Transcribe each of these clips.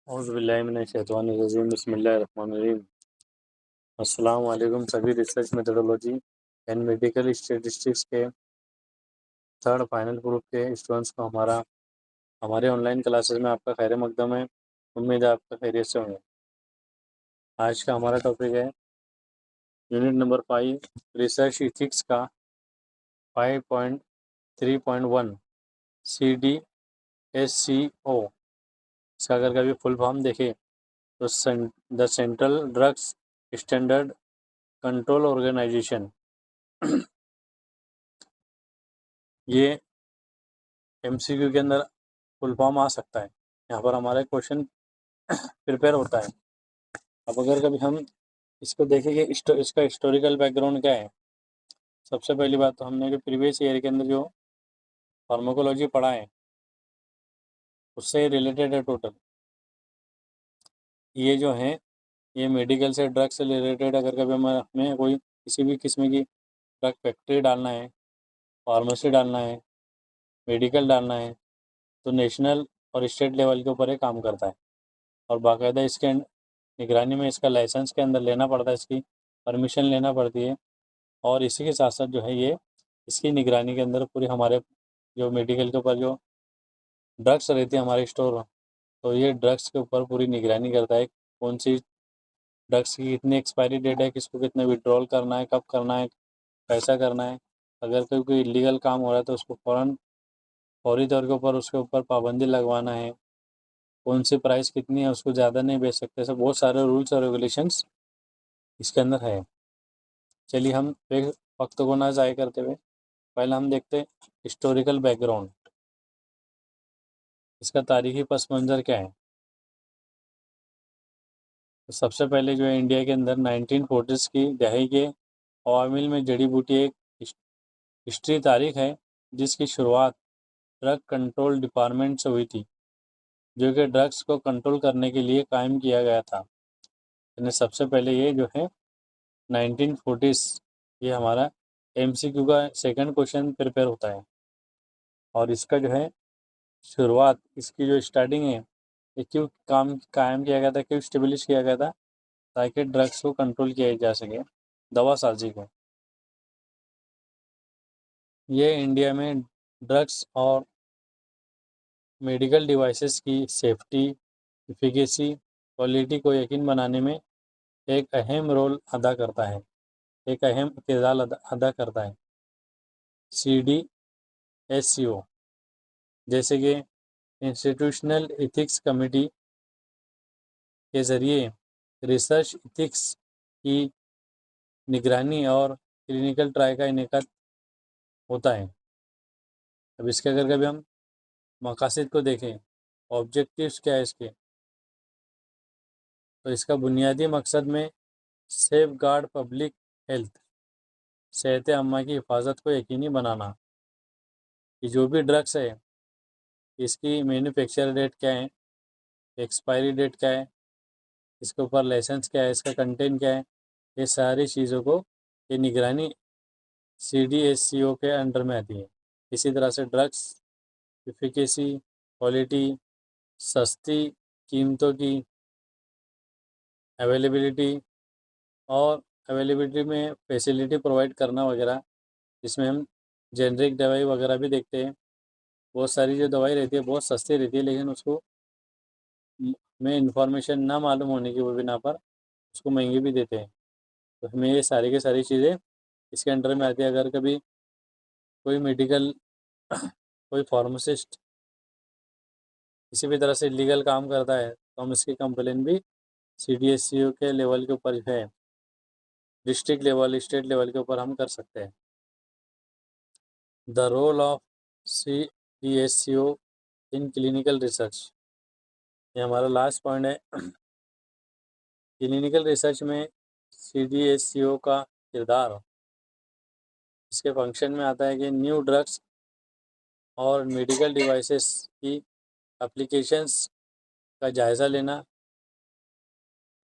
औज़ुबिल्लाहिमिनश्शैतानिर्रजीम बिस्मिल्लाहिर्रहमानिर्रहीम। अस्सलाम वालेकुम। सभी research methodology and medical statistics के थर्ड फाइनल ग्रुप के स्टूडेंट्स को हमारे ऑनलाइन क्लासेस में आपका खैर मकदम है। उम्मीद है आपका खैरियत से होंगे। आज का हमारा टॉपिक है यूनिट नंबर 5 रिसर्च इथिक्स का 5.3.1 CDSCO। इसका अगर कभी फुल फॉर्म देखें तो the central drugs standard control organisation. ये MCQ के अंदर फुल फॉर्म आ सकता है। यहाँ पर हमारा क्वेश्चन प्रिपेयर होता है। अब अगर कभी हम इसको देखें कि इसका हिस्टोरिकल बैकग्राउंड क्या है। सबसे पहली बात तो हमने जो प्रीवियस ईयर के अंदर जो फार्माकोलॉजी पढ़ा है उससे रिलेटेड है टोटल। ये जो है ये मेडिकल से ड्रग से रिलेटेड अगर कभी हमें कोई किसी भी किस्म की ड्रग फैक्ट्री डालना है, फार्मेसी डालना है, मेडिकल डालना है तो नेशनल और स्टेट लेवल के ऊपर ये काम करता है और बाकायदा इसके निगरानी में इसका लाइसेंस के अंदर लेना पड़ता है, इसकी परमिशन लेना पड़ती है। और इसी के साथ साथ जो है ये इसकी निगरानी के अंदर पूरी हमारे जो मेडिकल के ऊपर जो ड्रग्स रहती है हमारे स्टोर, तो ये ड्रग्स के ऊपर पूरी निगरानी करता है। कौन सी ड्रग्स की कितनी एक्सपायरी डेट है, किसको कितना विड्रॉल करना है, कब करना है, कैसा करना है। अगर कोई इलीगल काम हो रहा है तो उसको फौरी तौर के ऊपर उसके ऊपर पाबंदी लगवाना है। कौन सी प्राइस कितनी है, उसको ज़्यादा नहीं बेच सकते। ऐसे बहुत सारे रूल्स और रेगुलेशंस इसके अंदर है। चलिए हम फिर वक्त को ना ज़ाय करते हुए पहले हम देखते हैं हिस्टोरिकल बैकग्राउंड, इसका तारीखी पस मंज़र क्या है। तो सबसे पहले जो है इंडिया के अंदर 1940s की दहाई के अवामिल में जड़ी बूटी एक हिस्ट्री तारीख है जिसकी शुरुआत ड्रग कंट्रोल डिपार्टमेंट से हुई थी, जो कि ड्रग्स को कंट्रोल करने के लिए कायम किया गया था। यानी सबसे पहले ये जो है 1940s, ये हमारा MCQ का सेकंड क्वेश्चन प्रिपेयर होता है। और इसका जो है शुरुआत, इसकी जो स्टार्टिंग है, ये क्यों कायम किया गया था, क्यों स्टेब्लिश किया गया था, ताकि ड्रग्स को कंट्रोल किया जा सके, दवा साजी को। ये इंडिया में ड्रग्स और मेडिकल डिवाइसेस की सेफ्टी, एफिकेसी, क्वालिटी को यकीन बनाने में एक अहम रोल अदा करता है, एक अहम किरदार अदा करता है। CDSCO जैसे कि इंस्टीट्यूशनल एथिक्स कमेटी के ज़रिए रिसर्च एथिक्स की निगरानी और क्लिनिकल ट्रायल का इनेकाद होता है। अब इसके अगर कभी हम मकासद को देखें, ऑब्जेक्टिव्स क्या है इसके, तो इसका बुनियादी मकसद में सेफ गार्ड पब्लिक हेल्थ, सेहत अम्मा की हिफाजत को यकीनी बनाना कि जो भी ड्रग्स है इसकी मैन्युफैक्चर डेट क्या है, एक्सपायरी डेट क्या है, इसके ऊपर लाइसेंस क्या है, इसका कंटेंट क्या है, ये सारी चीज़ों को ये निगरानी CDSCO के अंडर में आती है। इसी तरह से ड्रग्स एफिकेसी, क्वालिटी, सस्ती कीमतों की अवेलेबिलिटी और अवेलेबिलिटी में फैसिलिटी प्रोवाइड करना वगैरह, जिसमें हम जेनरिक दवाई वगैरह भी देखते हैं। बहुत सारी जो दवाई रहती है बहुत सस्ती रहती है, लेकिन उसको में इंफॉर्मेशन ना मालूम होने की बिना पर उसको महंगी भी देते हैं। तो हमें ये सारी की सारी चीज़ें इसके अंडर में आती है। अगर कभी कोई मेडिकल कोई फार्मासिस्ट किसी भी तरह से लीगल काम करता है तो हम इसकी कंप्लेन भी CDSCO के लेवल के ऊपर है, डिस्ट्रिक्ट लेवल, स्टेट लेवल के ऊपर हम कर सकते हैं। The role of CDSCO in clinical research, ये हमारा लास्ट पॉइंट है। क्लिनिकल रिसर्च में CDSCO का किरदार इसके फंक्शन में आता है कि न्यू ड्रग्स और मेडिकल डिवाइसेस की एप्लीकेशंस का जायज़ा लेना,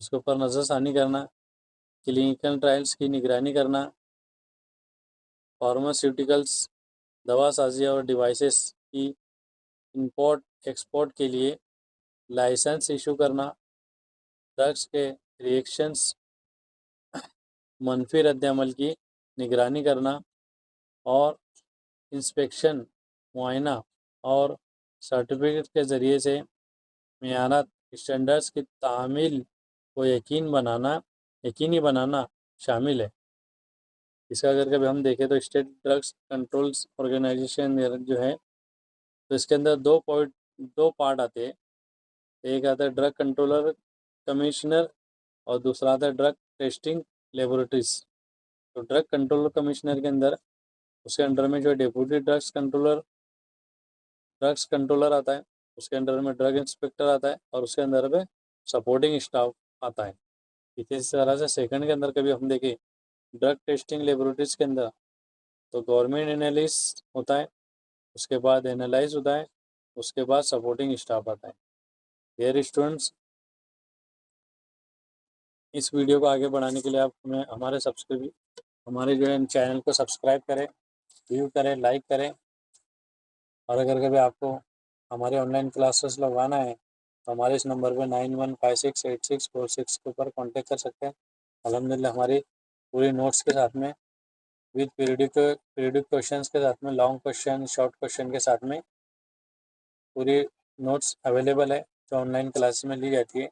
उसके ऊपर नज़रसानी करना, क्लिनिकल ट्रायल्स की निगरानी करना, फार्मास्यूटिकल्स दवा साजी और डिवाइसेस की इंपोर्ट एक्सपोर्ट के लिए लाइसेंस इशू करना, ड्रग्स के रिएक्शंस, मनफी रद्दअमल की निगरानी करना और इंस्पेक्शन, मुआयना और सर्टिफिकेट के ज़रिए से मेयानात स्टैंडर्ड्स की तामील को यकीनी बनाना शामिल है। इसका अगर कभी हम देखें तो स्टेट ड्रग्स कंट्रोल्स ऑर्गेनाइजेशन जो है, तो इसके अंदर दो पार्ट आते हैं। एक आता है ड्रग कंट्रोलर कमिश्नर और दूसरा आता है ड्रग टेस्टिंग लेबोरेटरीज। तो ड्रग कंट्रोलर कमिश्नर के अंदर, उसके अंडर में जो डिप्टी ड्रग्स कंट्रोलर आता है, उसके अंडर में ड्रग इंस्पेक्टर आता है और उसके अंदर में सपोर्टिंग स्टाफ आता है। इसी तरह से सेकंड के अंदर कभी हम देखें ड्रग टेस्टिंग लेबोरेटरीज के अंदर, तो गवर्नमेंट एनालिस्ट होता है, उसके बाद एनालाइज होता है, उसके बाद सपोर्टिंग स्टाफ आता है। डियर स्टूडेंट्स, इस वीडियो को आगे बढ़ाने के लिए आप हमें हमारे जो है चैनल को सब्सक्राइब करें, व्यू करें, लाइक करें। और अगर कभी आपको हमारे ऑनलाइन क्लासेस लगवाना है तो हमारे इस नंबर पर 91568646 के ऊपर कॉन्टेक्ट कर सकते हैं। अल्हम्दुलिल्लाह हमारी पूरी नोट्स के साथ में विद पीरियडिक क्वेश्चंस के साथ में, लॉन्ग क्वेश्चन, शॉर्ट क्वेश्चन के साथ में पूरी नोट्स अवेलेबल है जो ऑनलाइन क्लासेस में ली जाती है।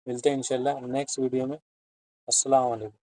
मिलते हैं इंशाल्लाह नेक्स्ट वीडियो में। अस्सलाम वालेकुम।